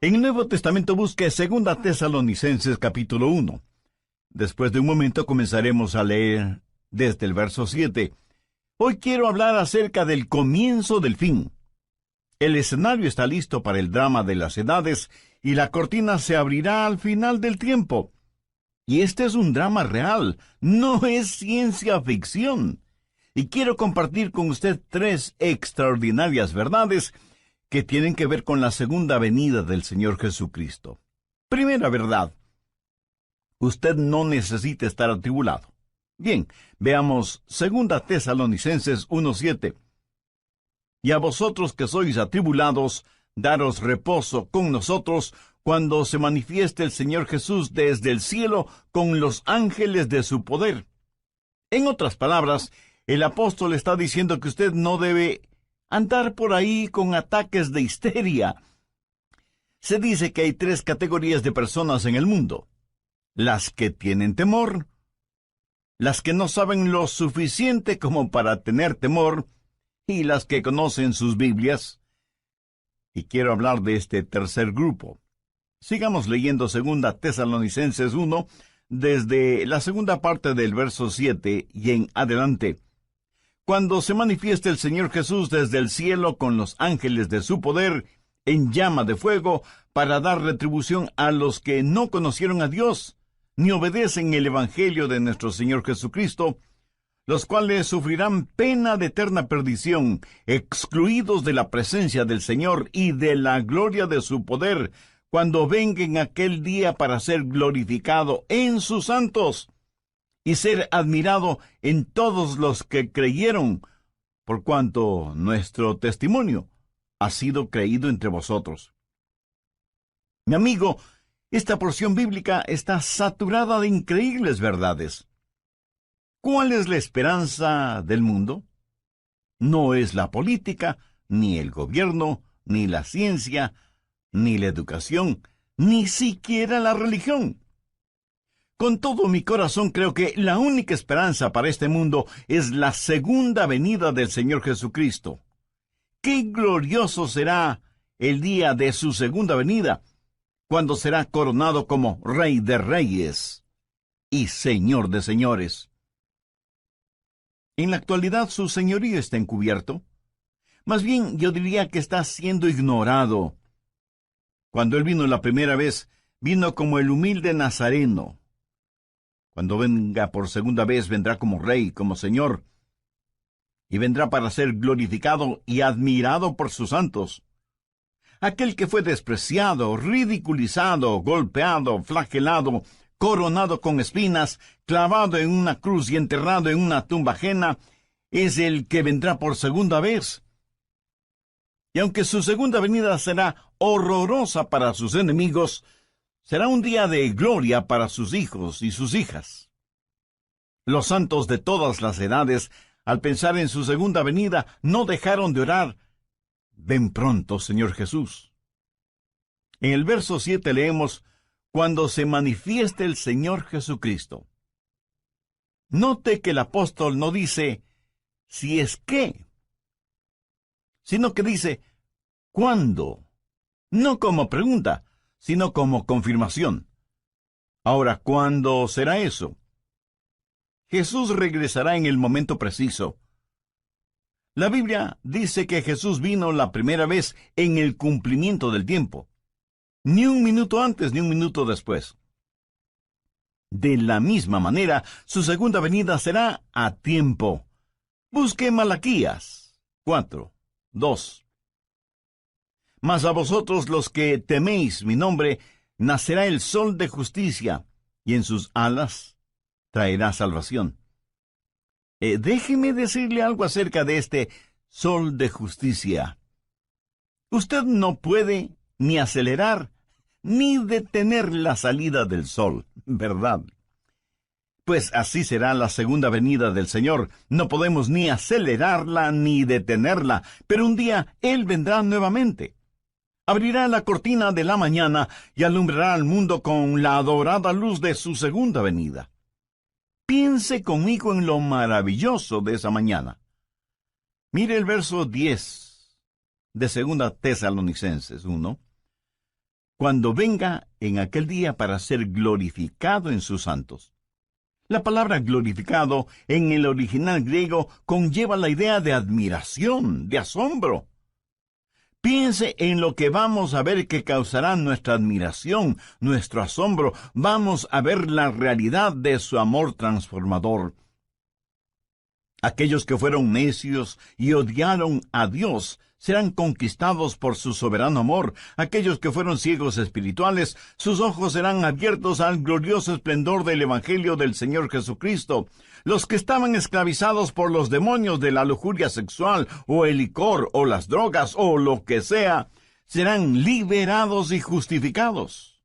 En el Nuevo Testamento busque 2 Tesalonicenses capítulo 1. Después de un momento comenzaremos a leer desde el verso 7. Hoy quiero hablar acerca del comienzo del fin. El escenario está listo para el drama de las edades y la cortina se abrirá al final del tiempo. Y este es un drama real, no es ciencia ficción. Y quiero compartir con usted 3 extraordinarias verdades que tienen que ver con la segunda venida del Señor Jesucristo. Primera verdad: usted no necesita estar atribulado. Bien, veamos 2 Tesalonicenses 1:7. Y a vosotros que sois atribulados, daros reposo con nosotros cuando se manifieste el Señor Jesús desde el cielo con los ángeles de su poder. En otras palabras, el apóstol está diciendo que usted no debe andar por ahí con ataques de histeria. Se dice que hay 3 categorías de personas en el mundo: las que tienen temor, las que no saben lo suficiente como para tener temor, y las que conocen sus Biblias. Y quiero hablar de este tercer grupo. Sigamos leyendo 2 Tesalonicenses 1, desde la segunda parte del verso 7 y en adelante. Cuando se manifieste el Señor Jesús desde el cielo con los ángeles de su poder, en llama de fuego, para dar retribución a los que no conocieron a Dios, ni obedecen el Evangelio de nuestro Señor Jesucristo, los cuales sufrirán pena de eterna perdición, excluidos de la presencia del Señor y de la gloria de su poder, cuando venga en aquel día para ser glorificado en sus santos, y ser admirado en todos los que creyeron, por cuanto nuestro testimonio ha sido creído entre vosotros. Mi amigo, esta porción bíblica está saturada de increíbles verdades. ¿Cuál es la esperanza del mundo? No es la política, ni el gobierno, ni la ciencia, ni la educación, ni siquiera la religión. Con todo mi corazón creo que la única esperanza para este mundo es la segunda venida del Señor Jesucristo. ¡Qué glorioso será el día de su segunda venida, cuando será coronado como Rey de Reyes y Señor de Señores! En la actualidad su señorío está encubierto. Más bien, yo diría que está siendo ignorado. Cuando Él vino la primera vez, vino como el humilde Nazareno. Cuando venga por segunda vez, vendrá como Rey, como Señor, y vendrá para ser glorificado y admirado por sus santos. Aquel que fue despreciado, ridiculizado, golpeado, flagelado, coronado con espinas, clavado en una cruz y enterrado en una tumba ajena, es el que vendrá por segunda vez. Y aunque su segunda venida será horrorosa para sus enemigos, será un día de gloria para sus hijos y sus hijas. Los santos de todas las edades, al pensar en su segunda venida, no dejaron de orar: ven pronto, Señor Jesús. En el verso 7 leemos: cuando se manifieste el Señor Jesucristo. Note que el apóstol no dice si es que, sino que dice ¿cuándo? No como pregunta, sino como confirmación. Ahora, ¿cuándo será eso? Jesús regresará en el momento preciso. La Biblia dice que Jesús vino la primera vez en el cumplimiento del tiempo. Ni un minuto antes ni un minuto después. De la misma manera, su segunda venida será a tiempo. Busque Malaquías 4:2. Mas a vosotros los que teméis mi nombre, nacerá el sol de justicia, y en sus alas traerá salvación. Déjeme decirle algo acerca de este sol de justicia. Usted no puede ni acelerar ni detener la salida del sol, ¿verdad? Pues así será la segunda venida del Señor. No podemos ni acelerarla ni detenerla, pero un día Él vendrá nuevamente. Abrirá la cortina de la mañana y alumbrará al mundo con la adorada luz de su segunda venida. Piense conmigo en lo maravilloso de esa mañana. Mire el verso 10 de 2 Tesalonicenses 1. cuando venga en aquel día para ser glorificado en sus santos. La palabra glorificado en el original griego conlleva la idea de admiración, de asombro. Piense en lo que vamos a ver que causará nuestra admiración, nuestro asombro. Vamos a ver la realidad de su amor transformador. Aquellos que fueron necios y odiaron a Dios serán conquistados por su soberano amor. Aquellos que fueron ciegos espirituales, sus ojos serán abiertos al glorioso esplendor del Evangelio del Señor Jesucristo. Los que estaban esclavizados por los demonios de la lujuria sexual, o el licor, o las drogas, o lo que sea, serán liberados y justificados.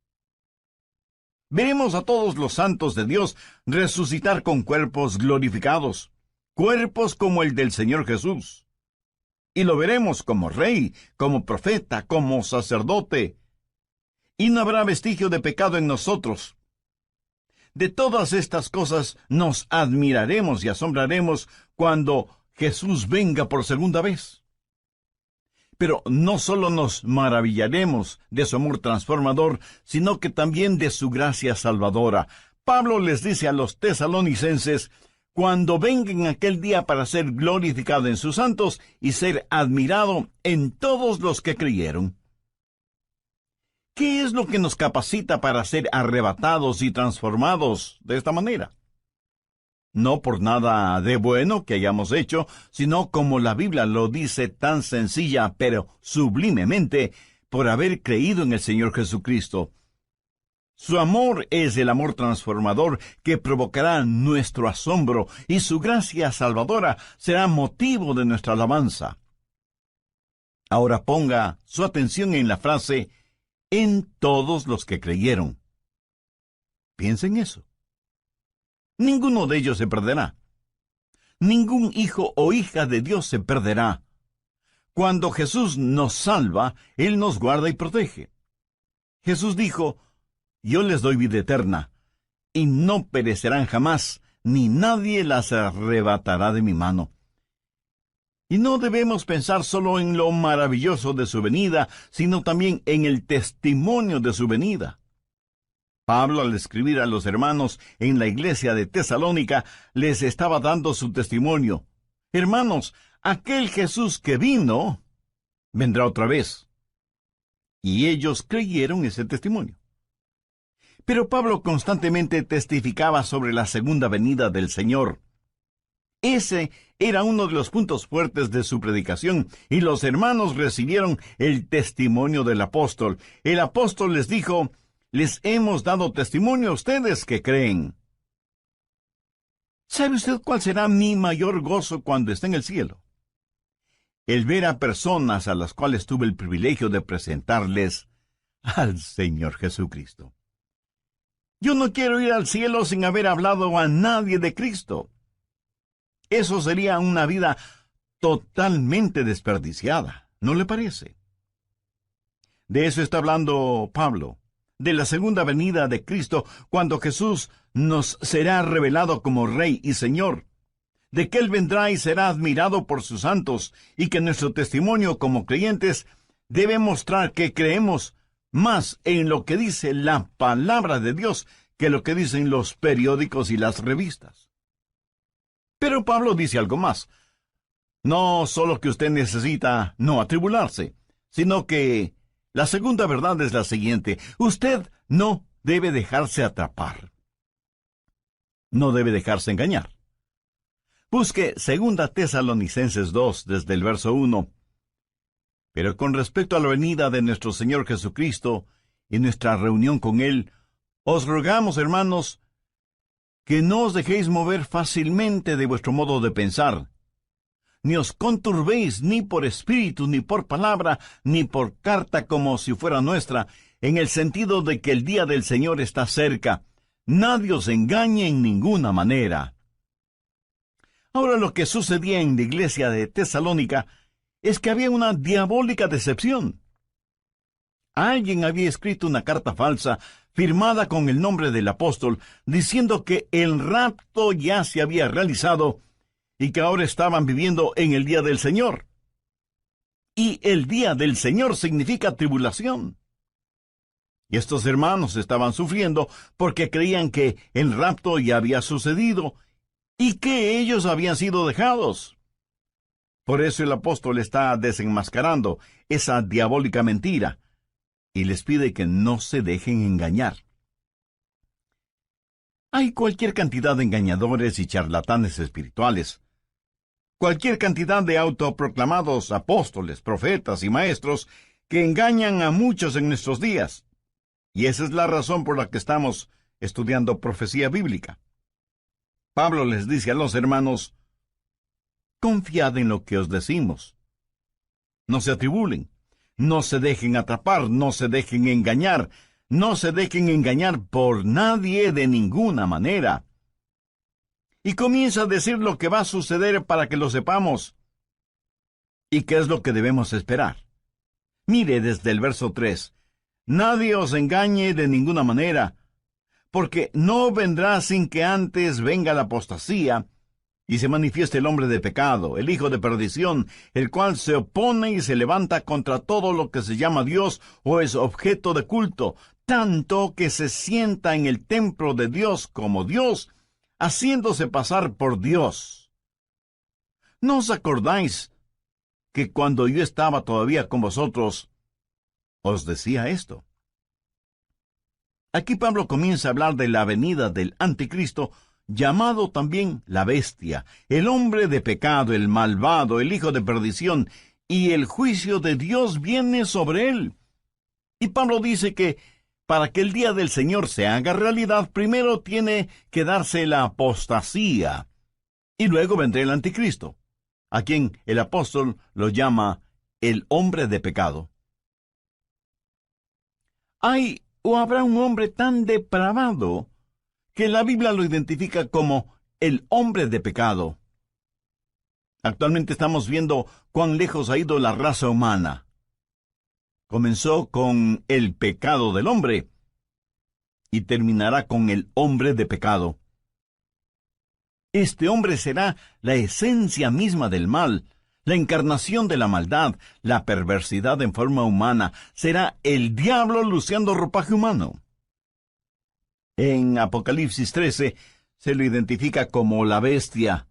Veremos a todos los santos de Dios resucitar con cuerpos glorificados, cuerpos como el del Señor Jesús. Y lo veremos como rey, como profeta, como sacerdote. Y no habrá vestigio de pecado en nosotros. De todas estas cosas nos admiraremos y asombraremos cuando Jesús venga por segunda vez. Pero no solo nos maravillaremos de su amor transformador, sino que también de su gracia salvadora. Pablo les dice a los tesalonicenses: cuando venga en aquel día para ser glorificado en sus santos y ser admirado en todos los que creyeron. ¿Qué es lo que nos capacita para ser arrebatados y transformados de esta manera? No por nada de bueno que hayamos hecho, sino como la Biblia lo dice tan sencilla pero sublimemente, por haber creído en el Señor Jesucristo. Su amor es el amor transformador que provocará nuestro asombro, y su gracia salvadora será motivo de nuestra alabanza. Ahora ponga su atención en la frase «en todos los que creyeron». Piensen en eso. Ninguno de ellos se perderá. Ningún hijo o hija de Dios se perderá. Cuando Jesús nos salva, Él nos guarda y protege. Jesús dijo: yo les doy vida eterna, y no perecerán jamás, ni nadie las arrebatará de mi mano. Y no debemos pensar solo en lo maravilloso de su venida, sino también en el testimonio de su venida. Pablo, al escribir a los hermanos en la iglesia de Tesalónica, les estaba dando su testimonio. Hermanos, aquel Jesús que vino, vendrá otra vez. Y ellos creyeron ese testimonio. Pero Pablo constantemente testificaba sobre la segunda venida del Señor. Ese era uno de los puntos fuertes de su predicación, y los hermanos recibieron el testimonio del apóstol. El apóstol les dijo: les hemos dado testimonio a ustedes que creen. ¿Sabe usted cuál será mi mayor gozo cuando esté en el cielo? El ver a personas a las cuales tuve el privilegio de presentarles al Señor Jesucristo. Yo no quiero ir al cielo sin haber hablado a nadie de Cristo. Eso sería una vida totalmente desperdiciada, ¿no le parece? De eso está hablando Pablo, de la segunda venida de Cristo, cuando Jesús nos será revelado como Rey y Señor, de que Él vendrá y será admirado por sus santos, y que nuestro testimonio como creyentes debe mostrar que creemos más en lo que dice la palabra de Dios que lo que dicen los periódicos y las revistas. Pero Pablo dice algo más. No solo que usted necesita no atribularse, sino que la segunda verdad es la siguiente: usted no debe dejarse atrapar. No debe dejarse engañar. Busque 2 Tesalonicenses 2 desde el verso 1. Pero con respecto a la venida de nuestro Señor Jesucristo y nuestra reunión con Él, os rogamos, hermanos, que no os dejéis mover fácilmente de vuestro modo de pensar, ni os conturbéis ni por espíritu, ni por palabra, ni por carta como si fuera nuestra, en el sentido de que el día del Señor está cerca. Nadie os engañe en ninguna manera. Ahora, lo que sucedía en la iglesia de Tesalónica es que había una diabólica decepción. Alguien había escrito una carta falsa, firmada con el nombre del apóstol, diciendo que el rapto ya se había realizado y que ahora estaban viviendo en el día del Señor. Y el día del Señor significa tribulación. Y estos hermanos estaban sufriendo porque creían que el rapto ya había sucedido y que ellos habían sido dejados. Por eso el apóstol está desenmascarando esa diabólica mentira y les pide que no se dejen engañar. Hay cualquier cantidad de engañadores y charlatanes espirituales, cualquier cantidad de autoproclamados apóstoles, profetas y maestros que engañan a muchos en nuestros días. Y esa es la razón por la que estamos estudiando profecía bíblica. Pablo les dice a los hermanos: confiad en lo que os decimos. No se atribulen, no se dejen atrapar, no se dejen engañar, no se dejen engañar por nadie de ninguna manera. Y comienza a decir lo que va a suceder para que lo sepamos. ¿Y qué es lo que debemos esperar? Mire desde el verso 3. Nadie os engañe de ninguna manera, porque no vendrá sin que antes venga la apostasía, y se manifieste el hombre de pecado, el hijo de perdición, el cual se opone y se levanta contra todo lo que se llama Dios o es objeto de culto, tanto que se sienta en el templo de Dios como Dios, haciéndose pasar por Dios. ¿No os acordáis que cuando yo estaba todavía con vosotros, os decía esto? Aquí Pablo comienza a hablar de la venida del anticristo, llamado también la bestia, el hombre de pecado, el malvado, el hijo de perdición, y el juicio de Dios viene sobre él. Y Pablo dice que para que el día del Señor se haga realidad, primero tiene que darse la apostasía, y luego vendrá el anticristo, a quien el apóstol lo llama el hombre de pecado. ¿Hay o habrá un hombre tan depravado que la Biblia lo identifica como el hombre de pecado? Actualmente estamos viendo cuán lejos ha ido la raza humana. Comenzó con el pecado del hombre y terminará con el hombre de pecado. Este hombre será la esencia misma del mal, la encarnación de la maldad, la perversidad en forma humana. Será el diablo luciendo ropaje humano. En Apocalipsis 13 se lo identifica como la bestia,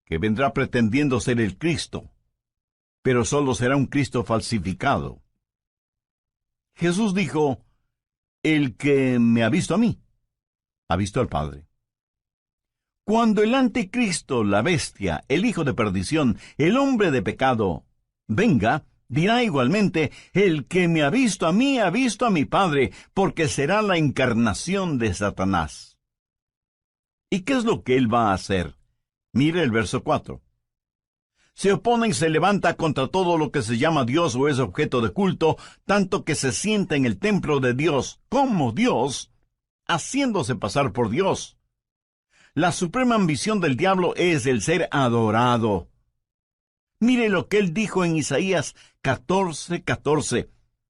que vendrá pretendiendo ser el Cristo, pero solo será un Cristo falsificado. Jesús dijo: el que me ha visto a mí, ha visto al Padre. Cuando el anticristo, la bestia, el hijo de perdición, el hombre de pecado, venga, dirá igualmente: el que me ha visto a mí, ha visto a mi Padre, porque será la encarnación de Satanás. ¿Y qué es lo que él va a hacer? Mire el verso 4. Se opone y se levanta contra todo lo que se llama Dios o es objeto de culto, tanto que se sienta en el templo de Dios como Dios, haciéndose pasar por Dios. La suprema ambición del diablo es el ser adorado. Mire lo que él dijo en Isaías 14:14.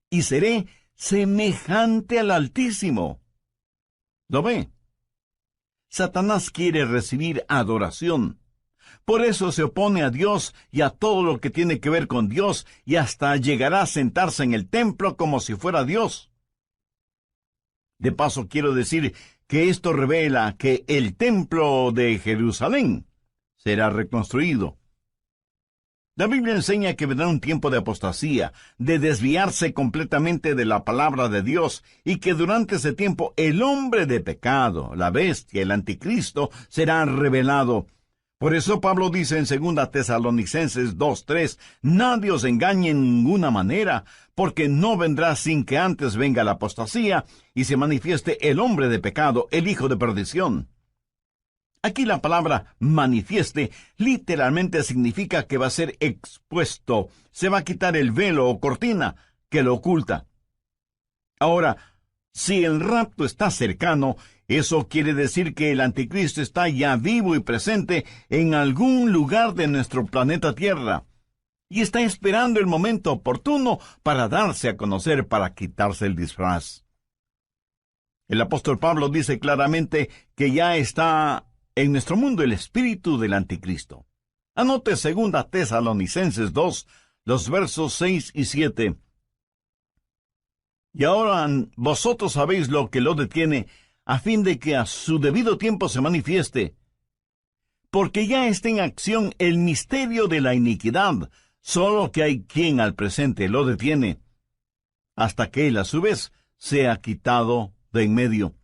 Y seré semejante al Altísimo. ¿Lo ve? Satanás quiere recibir adoración. Por eso se opone a Dios y a todo lo que tiene que ver con Dios, y hasta llegará a sentarse en el templo como si fuera Dios. De paso, quiero decir que esto revela que el templo de Jerusalén será reconstruido. La Biblia enseña que vendrá un tiempo de apostasía, de desviarse completamente de la palabra de Dios, y que durante ese tiempo el hombre de pecado, la bestia, el anticristo, será revelado. Por eso Pablo dice en 2 Tesalonicenses 2:3, nadie os engañe en ninguna manera, porque no vendrá sin que antes venga la apostasía y se manifieste el hombre de pecado, el hijo de perdición. Aquí la palabra manifieste literalmente significa que va a ser expuesto, se va a quitar el velo o cortina que lo oculta. Ahora, si el rapto está cercano, eso quiere decir que el anticristo está ya vivo y presente en algún lugar de nuestro planeta Tierra, y está esperando el momento oportuno para darse a conocer, para quitarse el disfraz. El apóstol Pablo dice claramente que ya está en nuestro mundo el espíritu del anticristo. Anote 2 Tesalonicenses 2, los versos 6 y 7. Y ahora vosotros sabéis lo que lo detiene, a fin de que a su debido tiempo se manifieste. Porque ya está en acción el misterio de la iniquidad, solo que hay quien al presente lo detiene, hasta que él a su vez sea quitado de en medio.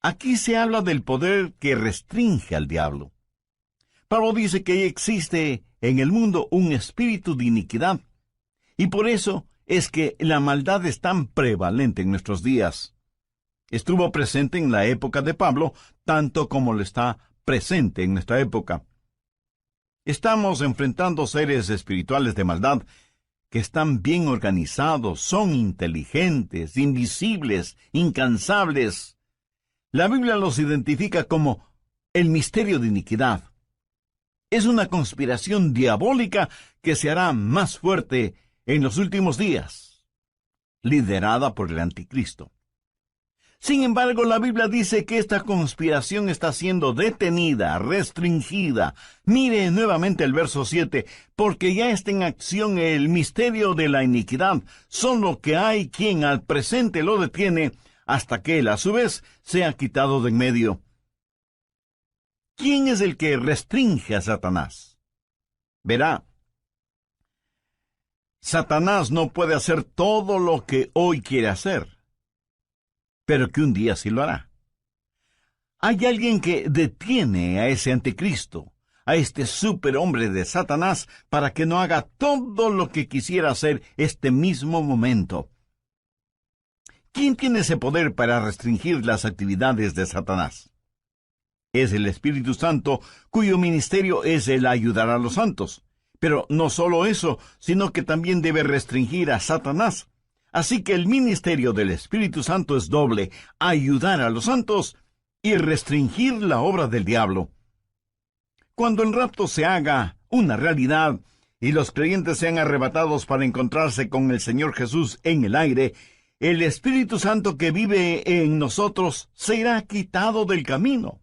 Aquí se habla del poder que restringe al diablo. Pablo dice que existe en el mundo un espíritu de iniquidad, y por eso es que la maldad es tan prevalente en nuestros días. Estuvo presente en la época de Pablo, tanto como lo está presente en nuestra época. Estamos enfrentando seres espirituales de maldad que están bien organizados, son inteligentes, invisibles, incansables. La Biblia los identifica como el misterio de iniquidad. Es una conspiración diabólica que se hará más fuerte en los últimos días, liderada por el anticristo. Sin embargo, la Biblia dice que esta conspiración está siendo detenida, restringida. Mire nuevamente el verso 7, porque ya está en acción el misterio de la iniquidad, solo que hay quien al presente lo detiene, hasta que él a su vez sea quitado de en medio. ¿Quién es el que restringe a Satanás? Verá, Satanás no puede hacer todo lo que hoy quiere hacer, pero que un día sí lo hará. Hay alguien que detiene a ese anticristo, a este superhombre de Satanás, para que no haga todo lo que quisiera hacer este mismo momento. ¿Quién tiene ese poder para restringir las actividades de Satanás? Es el Espíritu Santo, cuyo ministerio es el ayudar a los santos. Pero no solo eso, sino que también debe restringir a Satanás. Así que el ministerio del Espíritu Santo es doble: ayudar a los santos y restringir la obra del diablo. Cuando el rapto se haga una realidad y los creyentes sean arrebatados para encontrarse con el Señor Jesús en el aire, el Espíritu Santo que vive en nosotros será quitado del camino.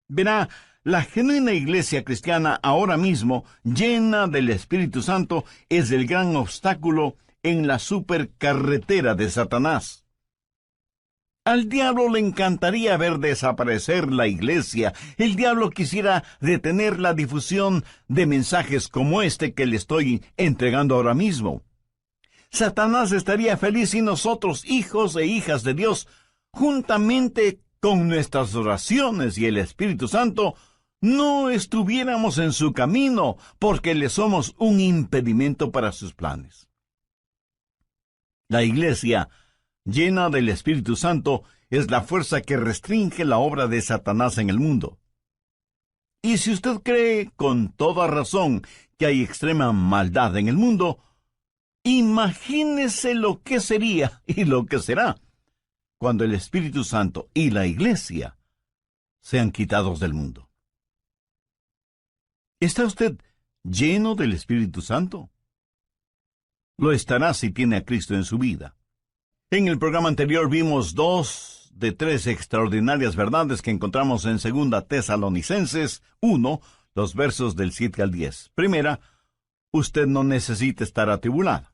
Verá, la genuina iglesia cristiana ahora mismo, llena del Espíritu Santo, es el gran obstáculo en la supercarretera de Satanás. Al diablo le encantaría ver desaparecer la iglesia. El diablo quisiera detener la difusión de mensajes como este que le estoy entregando ahora mismo. Satanás estaría feliz si nosotros, hijos e hijas de Dios, juntamente con nuestras oraciones y el Espíritu Santo, no estuviéramos en su camino, porque le somos un impedimento para sus planes. La iglesia, llena del Espíritu Santo, es la fuerza que restringe la obra de Satanás en el mundo. Y si usted cree con toda razón que hay extrema maldad en el mundo, imagínese lo que sería y lo que será cuando el Espíritu Santo y la iglesia sean quitados del mundo. ¿Está usted lleno del Espíritu Santo? Lo estará si tiene a Cristo en su vida. En el programa anterior vimos 2 de 3 extraordinarias verdades que encontramos en 2 Tesalonicenses 1, los versos del 7 al 10. Primera, usted no necesita estar atribulado.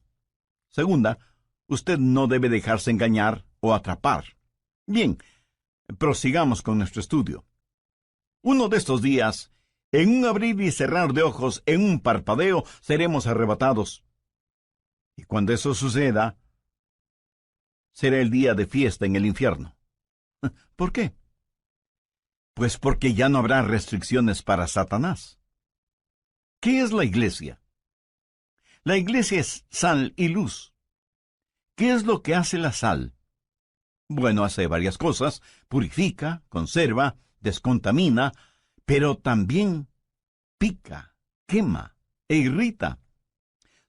Segunda, usted no debe dejarse engañar o atrapar. Bien, prosigamos con nuestro estudio. Uno de estos días, en un abrir y cerrar de ojos, en un parpadeo, seremos arrebatados. Y cuando eso suceda, será el día de fiesta en el infierno. ¿Por qué? Pues porque ya no habrá restricciones para Satanás. ¿Qué es la iglesia? La iglesia es sal y luz. ¿Qué es lo que hace la sal? Bueno, hace varias cosas: purifica, conserva, descontamina, pero también pica, quema e irrita.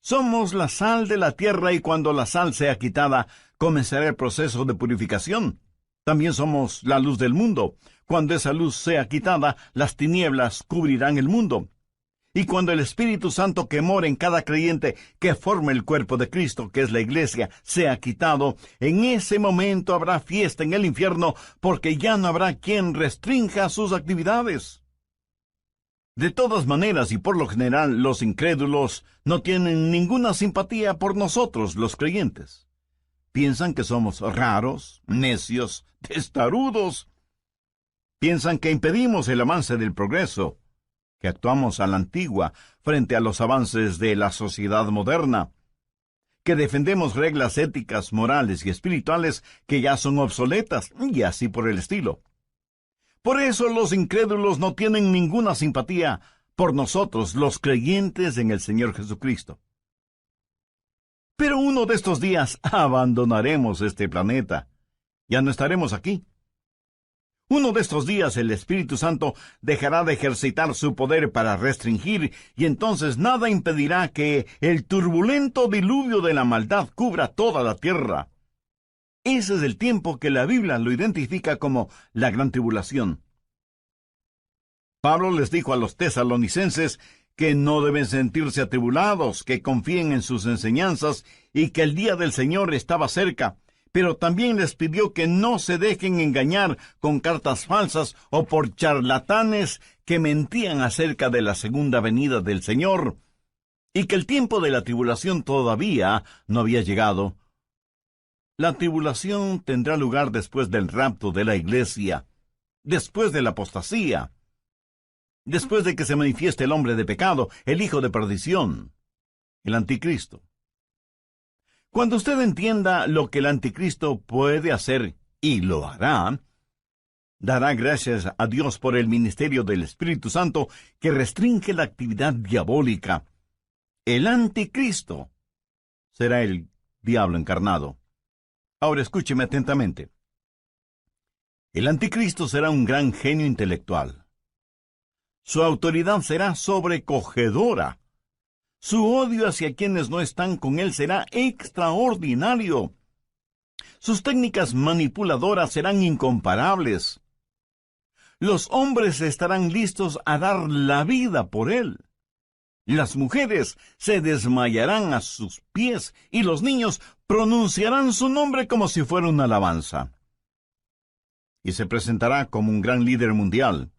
Somos la sal de la tierra, y cuando la sal sea quitada, comenzará el proceso de purificación. También somos la luz del mundo. Cuando esa luz sea quitada, las tinieblas cubrirán el mundo. Y cuando el Espíritu Santo que mora en cada creyente, que forma el cuerpo de Cristo, que es la iglesia, sea quitado, en ese momento habrá fiesta en el infierno, porque ya no habrá quien restrinja sus actividades. De todas maneras, y por lo general, los incrédulos no tienen ninguna simpatía por nosotros, los creyentes. Piensan que somos raros, necios, testarudos. Piensan que impedimos el avance del progreso, que actuamos a la antigua frente a los avances de la sociedad moderna, que defendemos reglas éticas, morales y espirituales que ya son obsoletas, y así por el estilo. Por eso los incrédulos no tienen ninguna simpatía por nosotros, los creyentes en el Señor Jesucristo. Pero uno de estos días abandonaremos este planeta. Ya no estaremos aquí. Uno de estos días el Espíritu Santo dejará de ejercitar su poder para restringir, y entonces nada impedirá que el turbulento diluvio de la maldad cubra toda la tierra. Ese es el tiempo que la Biblia lo identifica como la gran tribulación. Pablo les dijo a los tesalonicenses que no deben sentirse atribulados, que confíen en sus enseñanzas y que el día del Señor estaba cerca, pero también les pidió que no se dejen engañar con cartas falsas o por charlatanes que mentían acerca de la segunda venida del Señor, y que el tiempo de la tribulación todavía no había llegado. La tribulación tendrá lugar después del rapto de la iglesia, después de la apostasía, después de que se manifieste el hombre de pecado, el hijo de perdición, el anticristo. Cuando usted entienda lo que el anticristo puede hacer, y lo hará, dará gracias a Dios por el ministerio del Espíritu Santo que restringe la actividad diabólica. El anticristo será el diablo encarnado. Ahora escúcheme atentamente. El anticristo será un gran genio intelectual. Su autoridad será sobrecogedora. Su odio hacia quienes no están con él será extraordinario. Sus técnicas manipuladoras serán incomparables. Los hombres estarán listos a dar la vida por él. Las mujeres se desmayarán a sus pies y los niños pronunciarán su nombre como si fuera una alabanza. Y se presentará como un gran líder mundial.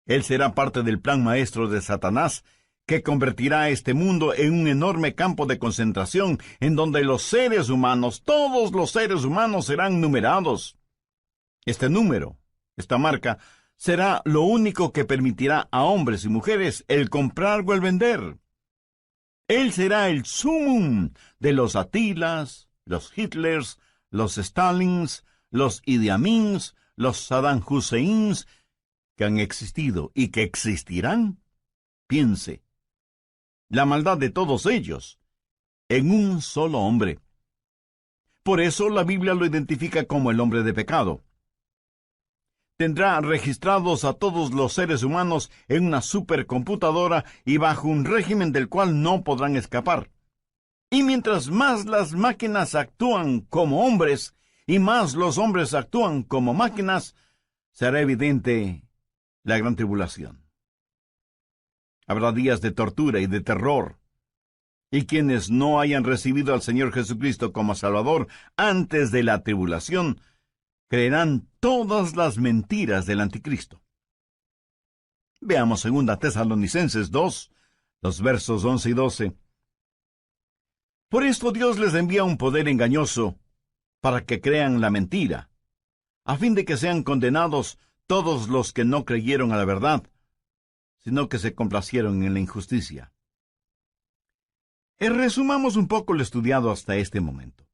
Él será parte del plan maestro de Satanás, que convertirá a este mundo en un enorme campo de concentración, en donde los seres humanos, todos los seres humanos, serán numerados. Este número, esta marca, será lo único que permitirá a hombres y mujeres el comprar o el vender. Él será el sumum de los Atilas, los Hitlers, los Stalins, los Idi Amins, los Saddam Husseins, que han existido y que existirán. Piense, la maldad de todos ellos en un solo hombre. Por eso la Biblia lo identifica como el hombre de pecado. Tendrá registrados a todos los seres humanos en una supercomputadora y bajo un régimen del cual no podrán escapar. Y mientras más las máquinas actúan como hombres y más los hombres actúan como máquinas, será evidente la gran tribulación. Habrá días de tortura y de terror, y quienes no hayan recibido al Señor Jesucristo como Salvador antes de la tribulación, creerán todas las mentiras del anticristo. Veamos 2 Tesalonicenses 2, los versos 11 y 12. Por esto Dios les envía un poder engañoso, para que crean la mentira, a fin de que sean condenados todos los que no creyeron a la verdad, sino que se complacieron en la injusticia. Resumamos un poco lo estudiado hasta este momento.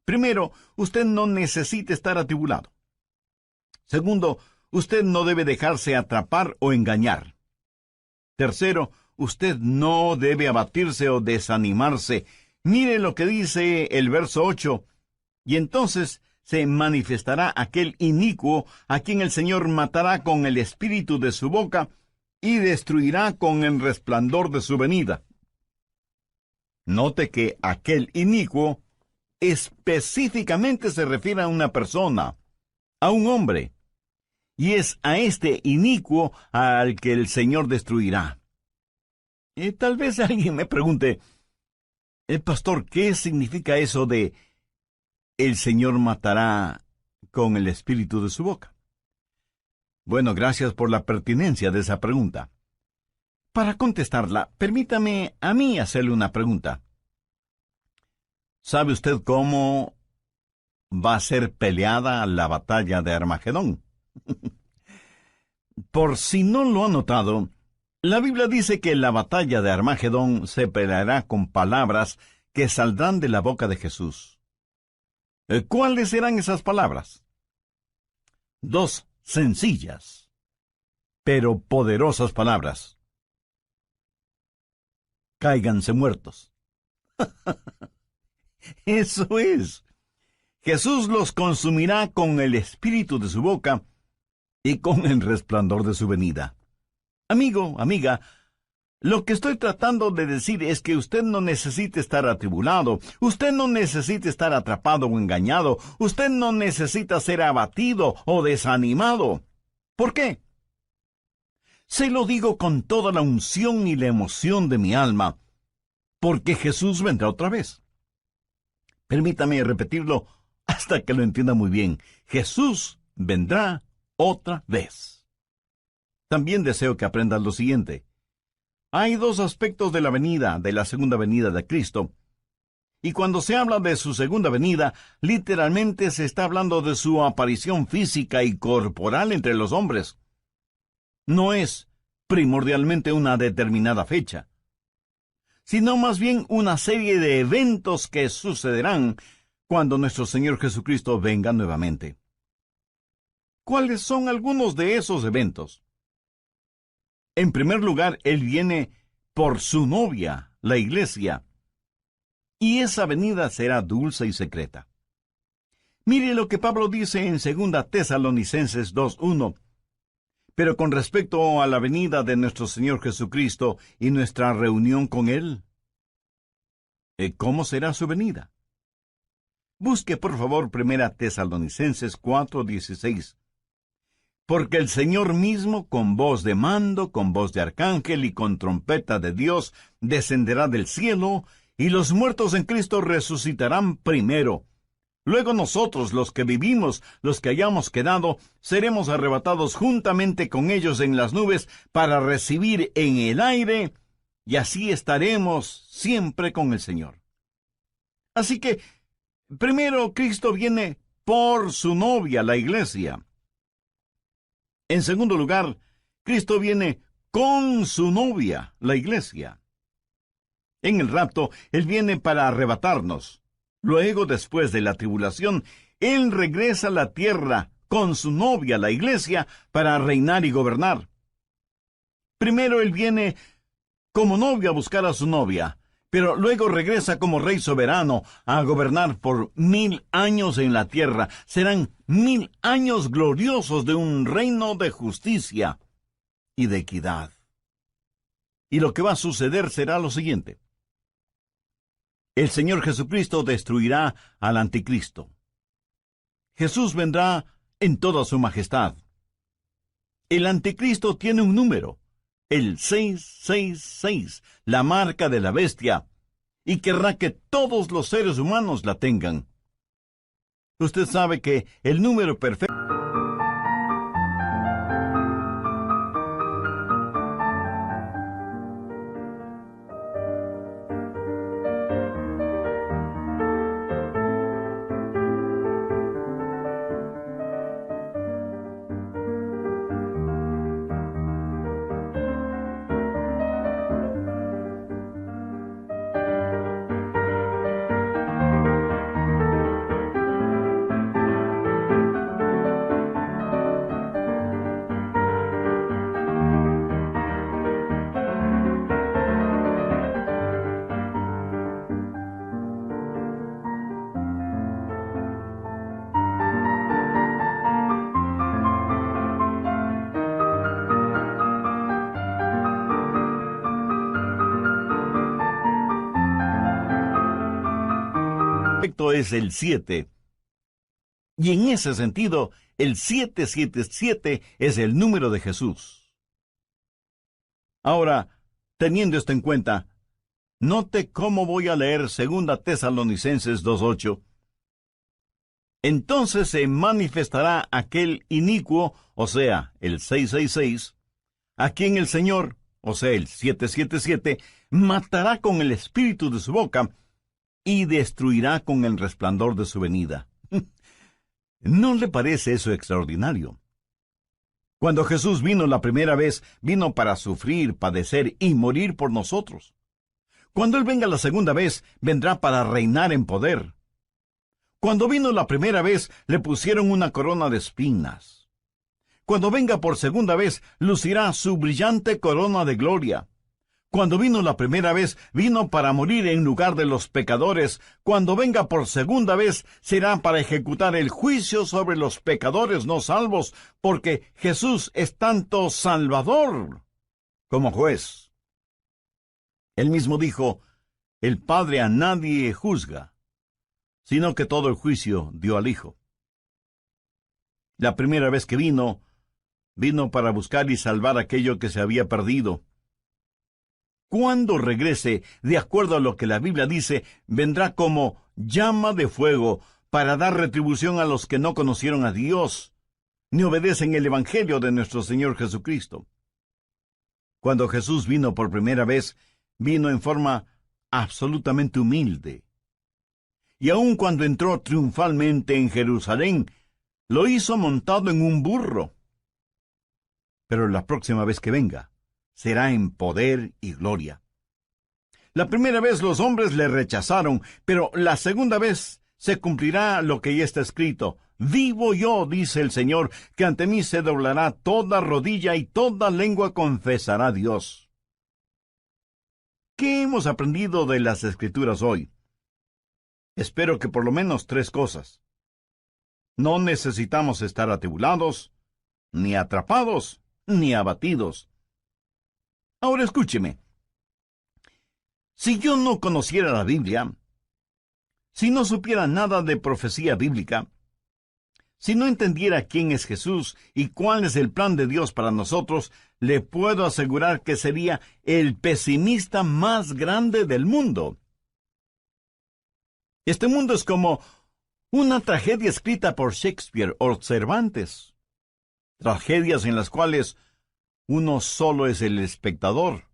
Primero, usted no necesita estar atribulado. Segundo, usted no debe dejarse atrapar o engañar. Tercero, usted no debe abatirse o desanimarse. Mire lo que dice el verso 8. Y entonces se manifestará aquel inicuo a quien el Señor matará con el espíritu de su boca y destruirá con el resplandor de su venida. Note que aquel inicuo específicamente se refiere a una persona, a un hombre, y es a este inicuo al que el Señor destruirá. Y tal vez alguien me pregunte, pastor, ¿qué significa eso de el Señor matará con el espíritu de su boca? Bueno, gracias por la pertinencia de esa pregunta. Para contestarla, permítame a mí hacerle una pregunta. ¿Sabe usted cómo va a ser peleada la batalla de Armagedón? Por si no lo ha notado, la Biblia dice que la batalla de Armagedón se peleará con palabras que saldrán de la boca de Jesús. ¿Cuáles serán esas palabras? Dos sencillas, pero poderosas palabras. Cáiganse muertos. Eso es. Jesús los consumirá con el espíritu de su boca y con el resplandor de su venida. Amigo, amiga, lo que estoy tratando de decir es que usted no necesita estar atribulado, usted no necesita estar atrapado o engañado, usted no necesita ser abatido o desanimado. ¿Por qué? Se lo digo con toda la unción y la emoción de mi alma, porque Jesús vendrá otra vez. Permítame repetirlo hasta que lo entienda muy bien. Jesús vendrá otra vez. También deseo que aprendas lo siguiente. Hay dos aspectos de la segunda venida de Cristo. Y cuando se habla de su segunda venida, literalmente se está hablando de su aparición física y corporal entre los hombres. No es primordialmente una determinada fecha, sino más bien una serie de eventos que sucederán cuando nuestro Señor Jesucristo venga nuevamente. ¿Cuáles son algunos de esos eventos? En primer lugar, Él viene por su novia, la iglesia, y esa venida será dulce y secreta. Mire lo que Pablo dice en 2 Tesalonicenses 2:1. Pero con respecto a la venida de nuestro Señor Jesucristo y nuestra reunión con Él, ¿cómo será su venida? Busque por favor 1 Tesalonicenses 4:16. Porque el Señor mismo, con voz de mando, con voz de arcángel y con trompeta de Dios, descenderá del cielo, y los muertos en Cristo resucitarán primero. Luego nosotros, los que vivimos, los que hayamos quedado, seremos arrebatados juntamente con ellos en las nubes para recibir en el aire, y así estaremos siempre con el Señor. Así que, primero Cristo viene por su novia, la iglesia. En segundo lugar, Cristo viene con su novia, la iglesia. En el rapto, Él viene para arrebatarnos. Luego, después de la tribulación, Él regresa a la tierra con su novia, la iglesia, para reinar y gobernar. Primero Él viene como novio a buscar a su novia, pero luego regresa como rey soberano a gobernar por 1000 años en la tierra. Serán 1000 años gloriosos de un reino de justicia y de equidad. Y lo que va a suceder será lo siguiente. El Señor Jesucristo destruirá al anticristo. Jesús vendrá en toda su majestad. El anticristo tiene un número, el 666, la marca de la bestia, y querrá que todos los seres humanos la tengan. Usted sabe que el número perfecto es el 7. Y en ese sentido, el 777 es el número de Jesús. Ahora, teniendo esto en cuenta, note cómo voy a leer 2 Tesalonicenses 2:8. Entonces se manifestará aquel inicuo, o sea, el 666, a quien el Señor, o sea, el 777, matará con el espíritu de su boca, y destruirá con el resplandor de su venida. ¿No le parece eso extraordinario? Cuando Jesús vino la primera vez, vino para sufrir, padecer y morir por nosotros. Cuando Él venga la segunda vez, vendrá para reinar en poder. Cuando vino la primera vez, le pusieron una corona de espinas. Cuando venga por segunda vez, lucirá su brillante corona de gloria. Cuando vino la primera vez, vino para morir en lugar de los pecadores. Cuando venga por segunda vez, será para ejecutar el juicio sobre los pecadores no salvos, porque Jesús es tanto Salvador como juez. Él mismo dijo, el Padre a nadie juzga, sino que todo el juicio dio al Hijo. La primera vez que vino para buscar y salvar aquello que se había perdido. Cuando regrese, de acuerdo a lo que la Biblia dice, vendrá como llama de fuego para dar retribución a los que no conocieron a Dios, ni obedecen el Evangelio de nuestro Señor Jesucristo. Cuando Jesús vino por primera vez, vino en forma absolutamente humilde. Y aun cuando entró triunfalmente en Jerusalén, lo hizo montado en un burro. Pero la próxima vez que venga, será en poder y gloria. La primera vez los hombres le rechazaron, pero la segunda vez se cumplirá lo que ya está escrito. Vivo yo, dice el Señor, que ante mí se doblará toda rodilla y toda lengua confesará a Dios. ¿Qué hemos aprendido de las Escrituras hoy? Espero que por lo menos 3 cosas. No necesitamos estar atribulados, ni atrapados, ni abatidos. Ahora escúcheme. Si yo no conociera la Biblia, si no supiera nada de profecía bíblica, si no entendiera quién es Jesús y cuál es el plan de Dios para nosotros, le puedo asegurar que sería el pesimista más grande del mundo. Este mundo es como una tragedia escrita por Shakespeare o Cervantes. Tragedias en las cuales uno solo es el espectador,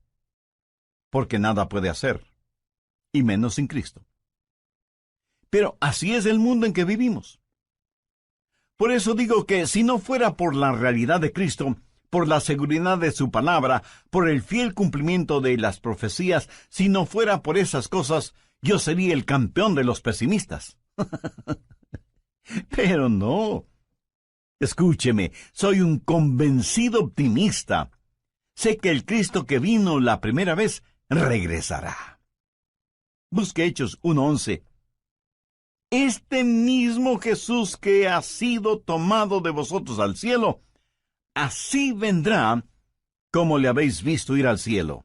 porque nada puede hacer, y menos sin Cristo. Pero así es el mundo en que vivimos. Por eso digo que si no fuera por la realidad de Cristo, por la seguridad de su palabra, por el fiel cumplimiento de las profecías, si no fuera por esas cosas, yo sería el campeón de los pesimistas. Pero no. Escúcheme, soy un convencido optimista. Sé que el Cristo que vino la primera vez regresará. Busque Hechos 1:11. Este mismo Jesús que ha sido tomado de vosotros al cielo, así vendrá como le habéis visto ir al cielo.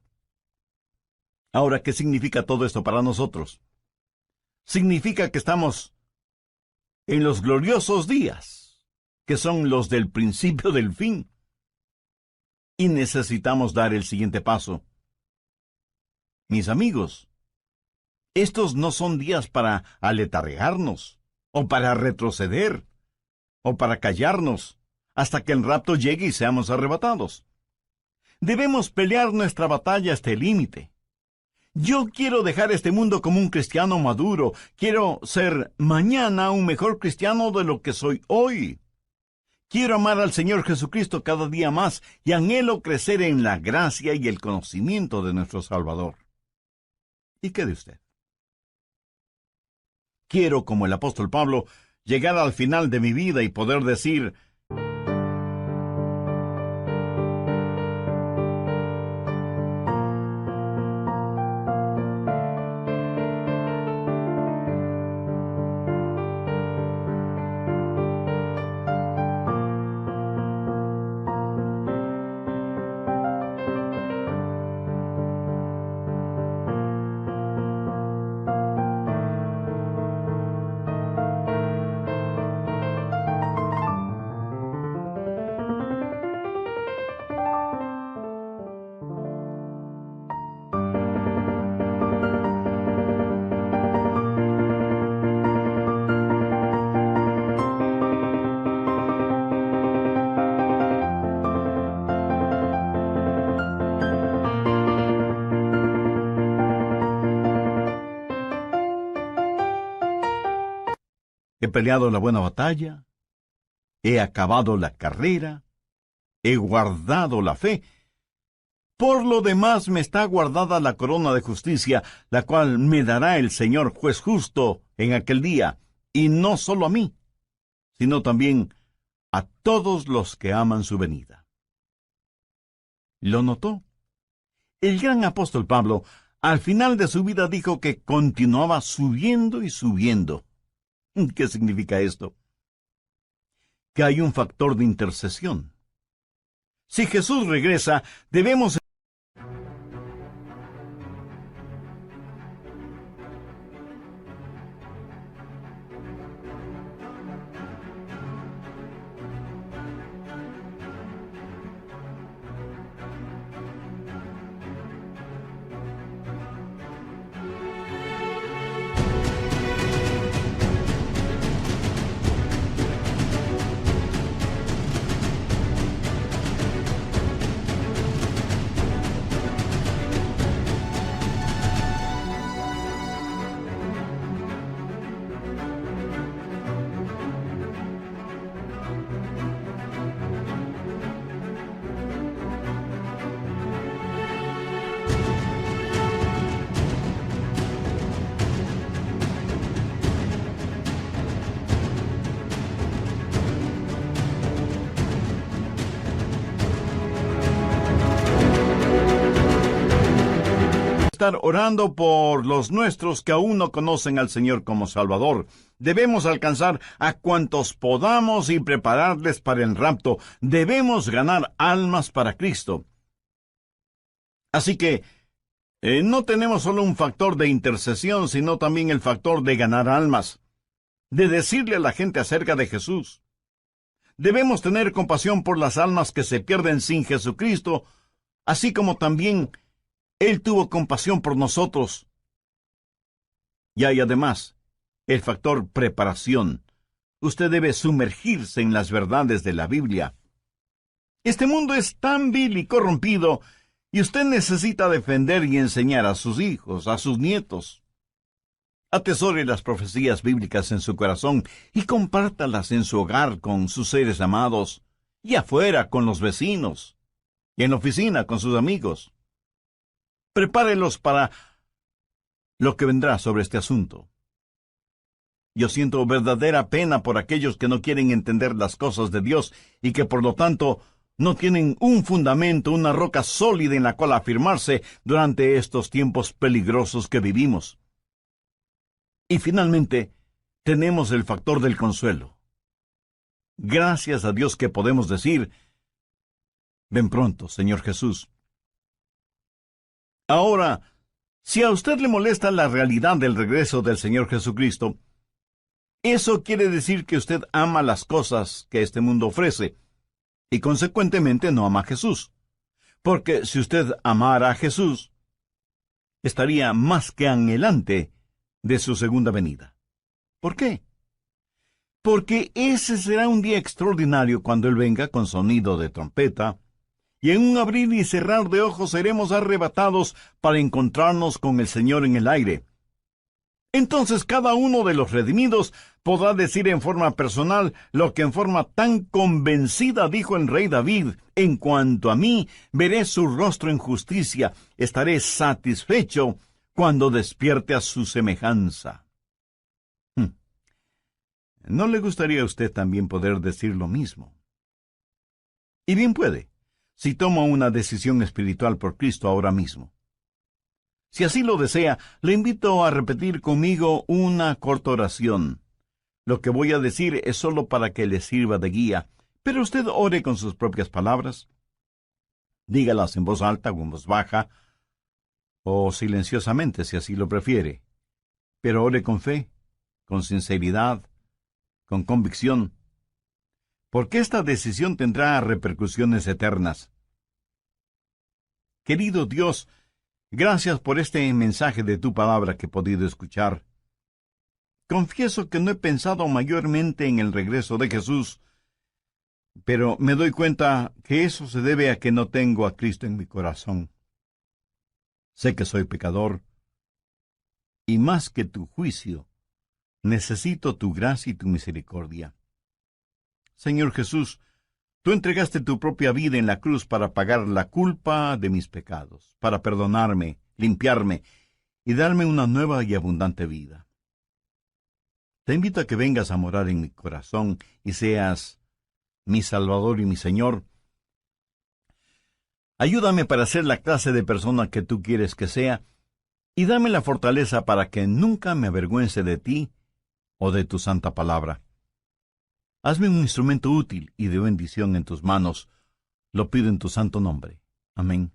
Ahora, ¿qué significa todo esto para nosotros? Significa que estamos en los gloriosos días, que son los del principio del fin. Y necesitamos dar el siguiente paso. Mis amigos, estos no son días para aletargarnos, o para retroceder, o para callarnos, hasta que el rapto llegue y seamos arrebatados. Debemos pelear nuestra batalla hasta el límite. Yo quiero dejar este mundo como un cristiano maduro. Quiero ser mañana un mejor cristiano de lo que soy hoy. Quiero amar al Señor Jesucristo cada día más y anhelo crecer en la gracia y el conocimiento de nuestro Salvador. ¿Y qué de usted? Quiero, como el apóstol Pablo, llegar al final de mi vida y poder decir: peleado la buena batalla, he acabado la carrera, he guardado la fe. Por lo demás me está guardada la corona de justicia, la cual me dará el Señor juez justo en aquel día, y no solo a mí, sino también a todos los que aman su venida. ¿Lo notó? El gran apóstol Pablo, al final de su vida, dijo que continuaba subiendo y subiendo. ¿Qué significa esto? Que hay un factor de intercesión. Si Jesús regresa, debemos estar orando por los nuestros que aún no conocen al Señor como Salvador. Debemos alcanzar a cuantos podamos y prepararles para el rapto. Debemos ganar almas para Cristo. Así que no tenemos solo un factor de intercesión, sino también el factor de ganar almas, de decirle a la gente acerca de Jesús. Debemos tener compasión por las almas que se pierden sin Jesucristo, así como también Él tuvo compasión por nosotros. Y hay además el factor preparación. Usted debe sumergirse en las verdades de la Biblia. Este mundo es tan vil y corrompido, y usted necesita defender y enseñar a sus hijos, a sus nietos. Atesore las profecías bíblicas en su corazón y compártalas en su hogar con sus seres amados, y afuera con los vecinos, y en la oficina con sus amigos. Prepárelos para lo que vendrá sobre este asunto. Yo siento verdadera pena por aquellos que no quieren entender las cosas de Dios y que por lo tanto no tienen un fundamento, una roca sólida en la cual afirmarse durante estos tiempos peligrosos que vivimos. Y finalmente, tenemos el factor del consuelo. Gracias a Dios que podemos decir, ven pronto, Señor Jesús. Ahora, si a usted le molesta la realidad del regreso del Señor Jesucristo, eso quiere decir que usted ama las cosas que este mundo ofrece, y consecuentemente no ama a Jesús. Porque si usted amara a Jesús, estaría más que anhelante de su segunda venida. ¿Por qué? Porque ese será un día extraordinario cuando Él venga con sonido de trompeta, y en un abrir y cerrar de ojos seremos arrebatados para encontrarnos con el Señor en el aire. Entonces cada uno de los redimidos podrá decir en forma personal lo que en forma tan convencida dijo el rey David: en cuanto a mí, veré su rostro en justicia, estaré satisfecho cuando despierte a su semejanza. ¿No le gustaría a usted también poder decir lo mismo? Y bien puede, si toma una decisión espiritual por Cristo ahora mismo. Si así lo desea, le invito a repetir conmigo una corta oración. Lo que voy a decir es solo para que le sirva de guía, pero usted ore con sus propias palabras. Dígalas en voz alta o en voz baja, o silenciosamente si así lo prefiere. Pero ore con fe, con sinceridad, con convicción, porque esta decisión tendrá repercusiones eternas. Querido Dios, gracias por este mensaje de tu palabra que he podido escuchar. Confieso que no he pensado mayormente en el regreso de Jesús, pero me doy cuenta que eso se debe a que no tengo a Cristo en mi corazón. Sé que soy pecador, y más que tu juicio, Necesito tu gracia y tu misericordia. Señor Jesús, tú entregaste tu propia vida en la cruz para pagar la culpa de mis pecados, para perdonarme, limpiarme y darme una nueva y abundante vida. Te invito a que vengas a morar en mi corazón y seas mi Salvador y mi Señor. Ayúdame para ser la clase de persona que tú quieres que sea y dame la fortaleza para que nunca me avergüence de ti o de tu santa palabra. Hazme un instrumento útil y de bendición en tus manos. Lo pido en tu santo nombre. Amén.